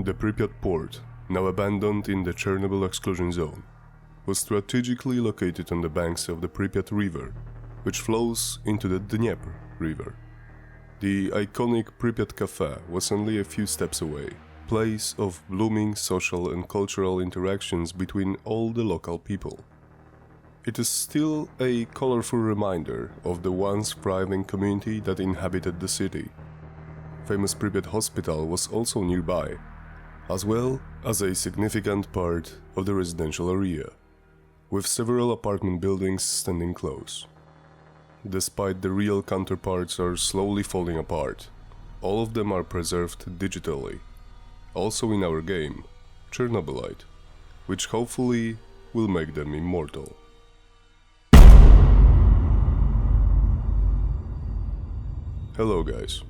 The Pripyat Port, now abandoned in the Chernobyl Exclusion Zone, was strategically located on the banks of the Pripyat River, which flows into the Dnieper River. The iconic Pripyat Cafe was only a few steps away, place of blooming social and cultural interactions between all the local people. It is still a colorful reminder of the once thriving community that inhabited the city. Famous Pripyat Hospital was also nearby, as well as a significant part of the residential area, with several apartment buildings standing close. Despite the real counterparts are slowly falling apart, all of them are preserved digitally. Also in our game, Chernobylite, which hopefully will make them immortal. Hello guys.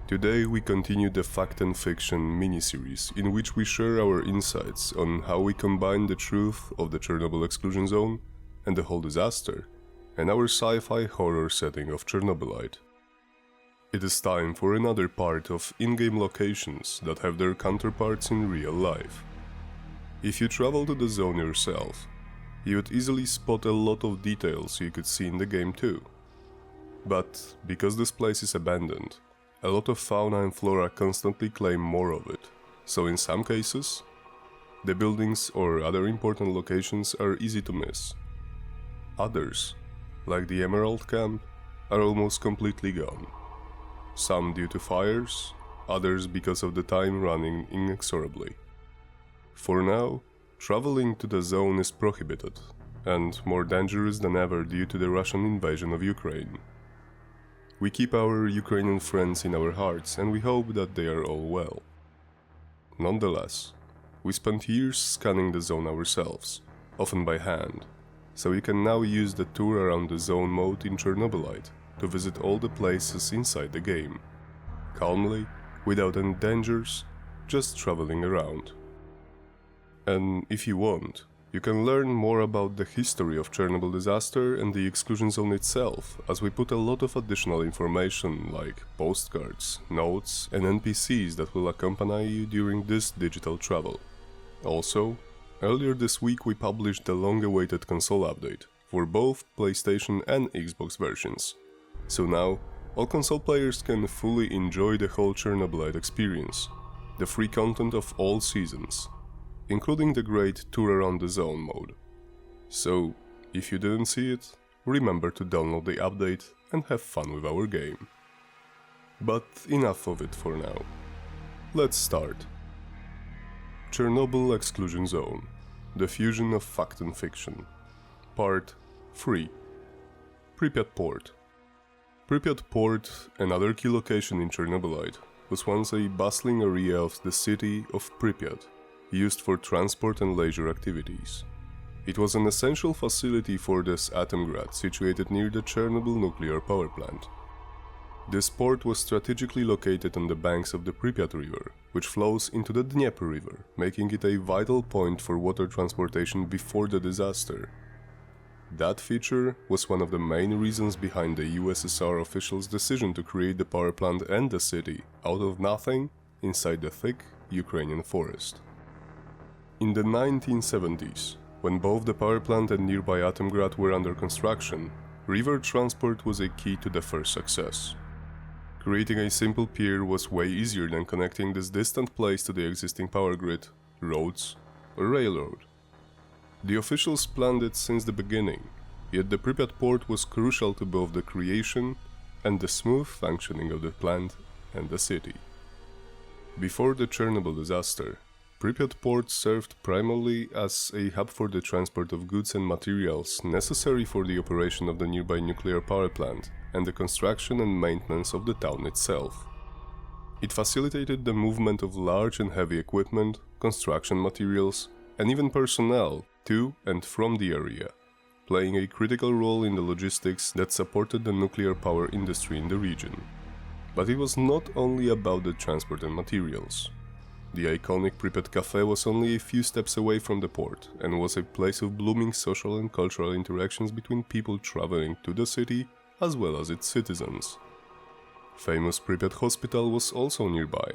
Today we continue the Fact and Fiction mini-series in which we share our insights on how we combine the truth of the Chernobyl Exclusion Zone and the whole disaster and our sci-fi horror setting of Chernobylite. It is time for another part of in-game locations that have their counterparts in real life. If you travel to the zone yourself, you would easily spot a lot of details you could see in the game too. But because this place is abandoned, a lot of fauna and flora constantly claim more of it, so in some cases, the buildings or other important locations are easy to miss. Others, like the Emerald Camp, are almost completely gone. Some due to fires, others because of the time running inexorably. For now, traveling to the zone is prohibited, and more dangerous than ever due to the Russian invasion of Ukraine. We keep our Ukrainian friends in our hearts and we hope that they are all well. Nonetheless, we spent years scanning the zone ourselves, often by hand, so you can now use the tour around the zone mode in Chernobylite to visit all the places inside the game, calmly, without any dangers, just traveling around. And if you want, you can learn more about the history of Chernobyl disaster and the exclusion zone itself, as we put a lot of additional information like postcards, notes and NPCs that will accompany you during this digital travel. Also, earlier this week we published the long-awaited console update for both PlayStation and Xbox versions. So now, all console players can fully enjoy the whole Chernobylite experience, the free content of all seasons, including the great tour around the zone mode. So, if you didn't see it, remember to download the update and have fun with our game. But enough of it for now. Let's start. Chernobyl Exclusion Zone, the fusion of fact and fiction. Part 3. Pripyat Port. Pripyat Port, another key location in Chernobylite, was once a bustling area of the city of Pripyat, used for transport and leisure activities. It was an essential facility for this atomgrad situated near the Chernobyl Nuclear Power Plant. This port was strategically located on the banks of the Pripyat River, which flows into the Dnieper River, making it a vital point for water transportation before the disaster. That feature was one of the main reasons behind the USSR officials' decision to create the power plant and the city out of nothing inside the thick Ukrainian forest. In the 1970s, when both the power plant and nearby atomgrad were under construction, river transport was a key to the first success. Creating a simple pier was way easier than connecting this distant place to the existing power grid, roads, or railroad. The officials planned it since the beginning, yet the Pripyat port was crucial to both the creation and the smooth functioning of the plant and the city. Before the Chernobyl disaster, Pripyat Port served primarily as a hub for the transport of goods and materials necessary for the operation of the nearby nuclear power plant and the construction and maintenance of the town itself. It facilitated the movement of large and heavy equipment, construction materials, and even personnel to and from the area, playing a critical role in the logistics that supported the nuclear power industry in the region. But it was not only about the transport and materials. The iconic Pripyat Cafe was only a few steps away from the port and was a place of blooming social and cultural interactions between people traveling to the city as well as its citizens. Famous Pripyat Hospital was also nearby,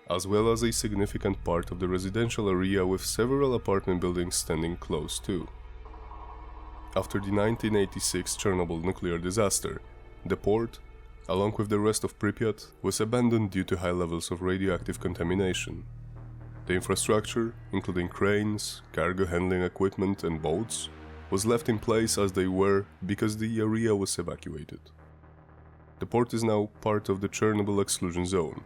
as well as a significant part of the residential area with several apartment buildings standing close to. After the 1986 Chernobyl nuclear disaster, the port, along with the rest of Pripyat, was abandoned due to high levels of radioactive contamination. The infrastructure, including cranes, cargo handling equipment and boats, was left in place as they were because the area was evacuated. The port is now part of the Chernobyl Exclusion Zone,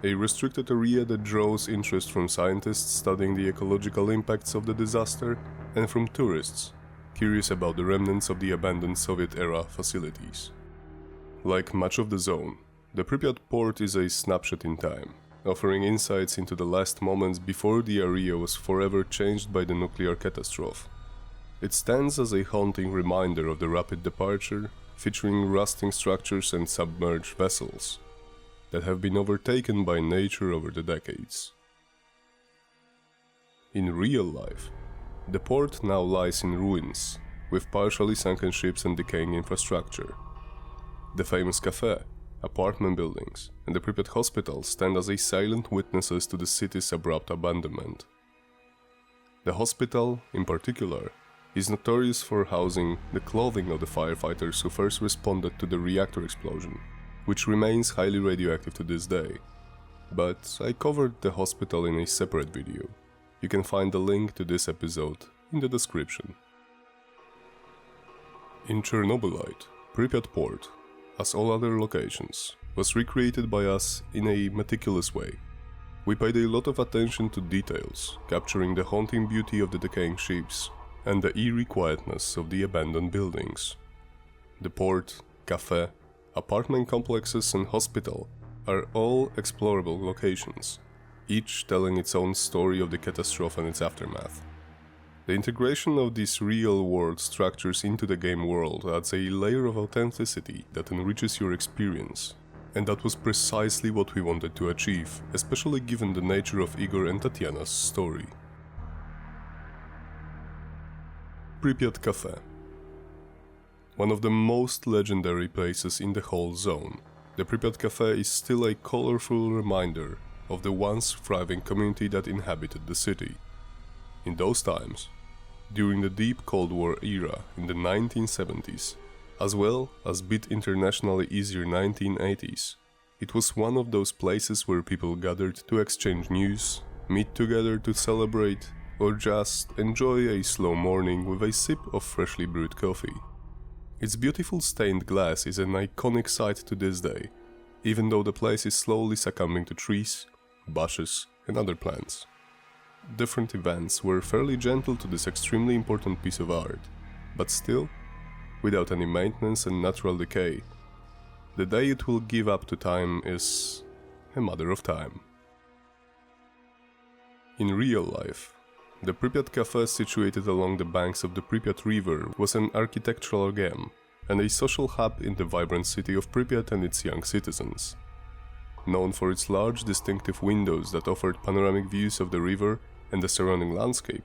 a restricted area that draws interest from scientists studying the ecological impacts of the disaster and from tourists curious about the remnants of the abandoned Soviet-era facilities. Like much of the zone, the Pripyat Port is a snapshot in time, offering insights into the last moments before the area was forever changed by the nuclear catastrophe. It stands as a haunting reminder of the rapid departure, featuring rusting structures and submerged vessels that have been overtaken by nature over the decades. In real life, the port now lies in ruins, with partially sunken ships and decaying infrastructure. The famous cafe, apartment buildings, and the Pripyat hospital stand as silent witnesses to the city's abrupt abandonment. The hospital, in particular, is notorious for housing the clothing of the firefighters who first responded to the reactor explosion, which remains highly radioactive to this day. But I covered the hospital in a separate video. You can find the link to this episode in the description. In Chernobylite, Pripyat Port, as all other locations, was recreated by us in a meticulous way. We paid a lot of attention to details, capturing the haunting beauty of the decaying ships and the eerie quietness of the abandoned buildings. The port, cafe, apartment complexes and hospital are all explorable locations, each telling its own story of the catastrophe and its aftermath. The integration of these real-world structures into the game world adds a layer of authenticity that enriches your experience, and that was precisely what we wanted to achieve, especially given the nature of Igor and Tatiana's story. Pripyat Cafe. One of the most legendary places in the whole zone, the Pripyat Cafe is still a colorful reminder of the once thriving community that inhabited the city. In those times, during the deep Cold War era in the 1970s, as well as bit internationally easier 1980s, it was one of those places where people gathered to exchange news, meet together to celebrate, or just enjoy a slow morning with a sip of freshly brewed coffee. Its beautiful stained glass is an iconic sight to this day, even though the place is slowly succumbing to trees, bushes, and other plants. Different events were fairly gentle to this extremely important piece of art, but still, without any maintenance and natural decay, the day it will give up to time is a matter of time. In real life, the Pripyat Cafe situated along the banks of the Pripyat River was an architectural gem and a social hub in the vibrant city of Pripyat and its young citizens. Known for its large distinctive windows that offered panoramic views of the river and the surrounding landscape,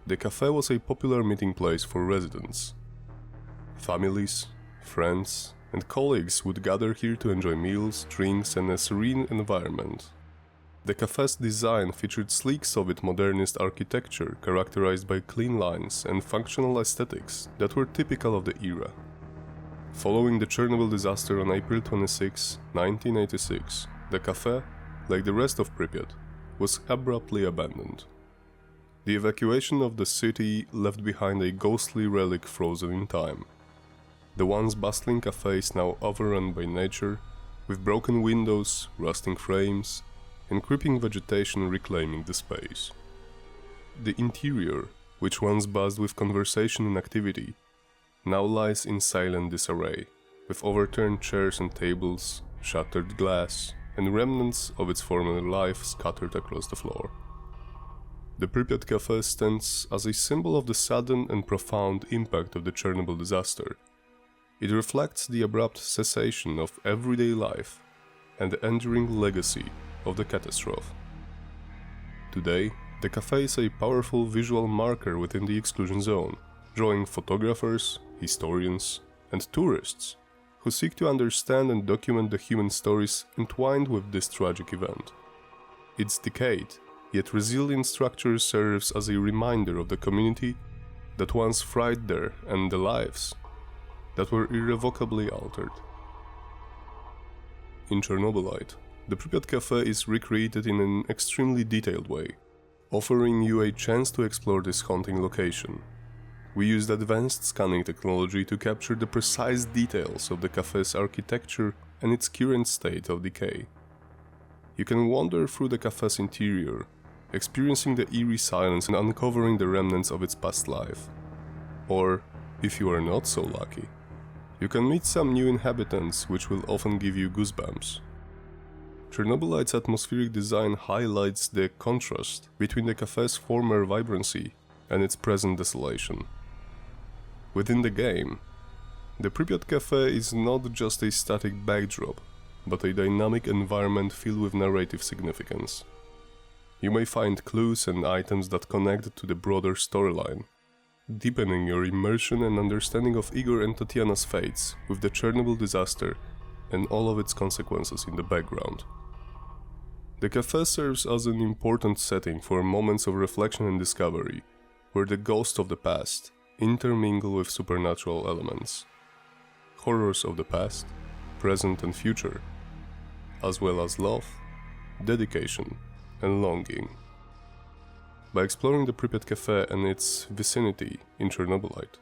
the cafe was a popular meeting place for residents. Families, friends, and colleagues would gather here to enjoy meals, drinks, and a serene environment. The cafe's design featured sleek Soviet modernist architecture characterized by clean lines and functional aesthetics that were typical of the era. Following the Chernobyl disaster on April 26, 1986, the cafe, like the rest of Pripyat, was abruptly abandoned. The evacuation of the city left behind a ghostly relic frozen in time. The once bustling cafe is now overrun by nature, with broken windows, rusting frames, and creeping vegetation reclaiming the space. The interior, which once buzzed with conversation and activity, now lies in silent disarray, with overturned chairs and tables, shattered glass, and remnants of its former life scattered across the floor. The Pripyat Cafe stands as a symbol of the sudden and profound impact of the Chernobyl disaster. It reflects the abrupt cessation of everyday life and the enduring legacy of the catastrophe. Today, the cafe is a powerful visual marker within the exclusion zone, drawing photographers, historians, and tourists who seek to understand and document the human stories entwined with this tragic event. Its decayed, yet resilient structure serves as a reminder of the community that once thrived there and the lives that were irrevocably altered. In Chernobylite, the Pripyat Cafe is recreated in an extremely detailed way, offering you a chance to explore this haunting location. We used advanced scanning technology to capture the precise details of the cafe's architecture and its current state of decay. You can wander through the cafe's interior, experiencing the eerie silence and uncovering the remnants of its past life. Or, if you are not so lucky, you can meet some new inhabitants, which will often give you goosebumps. Chernobylite's atmospheric design highlights the contrast between the cafe's former vibrancy and its present desolation. Within the game, the Pripyat Cafe is not just a static backdrop, but a dynamic environment filled with narrative significance. You may find clues and items that connect to the broader storyline, deepening your immersion and understanding of Igor and Tatiana's fates with the Chernobyl disaster and all of its consequences in the background. The cafe serves as an important setting for moments of reflection and discovery, where the ghosts of the past intermingle with supernatural elements, horrors of the past, present and future, as well as love, dedication, and longing. By exploring the Pripyat Cafe and its vicinity in Chernobylite,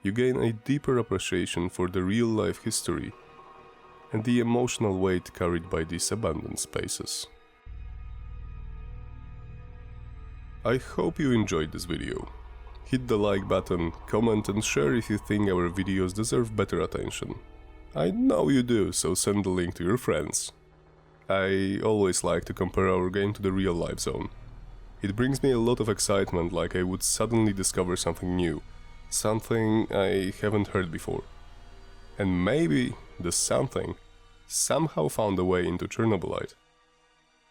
you gain a deeper appreciation for the real-life history and the emotional weight carried by these abandoned spaces. I hope you enjoyed this video. Hit the like button, comment and share if you think our videos deserve better attention. I know you do, so send the link to your friends. I always like to compare our game to the real-life zone. It brings me a lot of excitement, like I would suddenly discover something new, something I haven't heard before. And maybe the something somehow found a way into Chernobylite.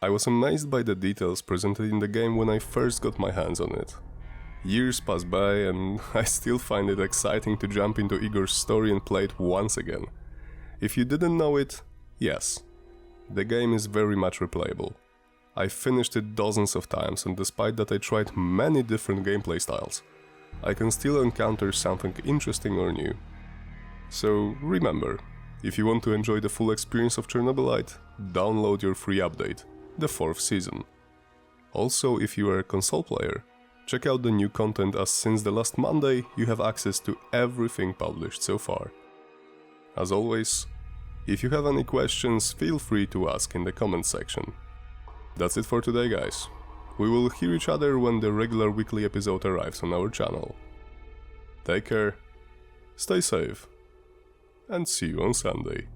I was amazed by the details presented in the game when I first got my hands on it. Years pass by and I still find it exciting to jump into Igor's story and play it once again. If you didn't know it, yes, the game is very much replayable. I finished it dozens of times, and despite that I tried many different gameplay styles, I can still encounter something interesting or new. So remember, if you want to enjoy the full experience of Chernobylite, download your free update, the 4th season. Also, if you are a console player, check out the new content, as since the last Monday you have access to everything published so far. As always, if you have any questions, feel free to ask in the comment section. That's it for today, guys. We will hear each other when the regular weekly episode arrives on our channel. Take care, stay safe, and see you on Sunday.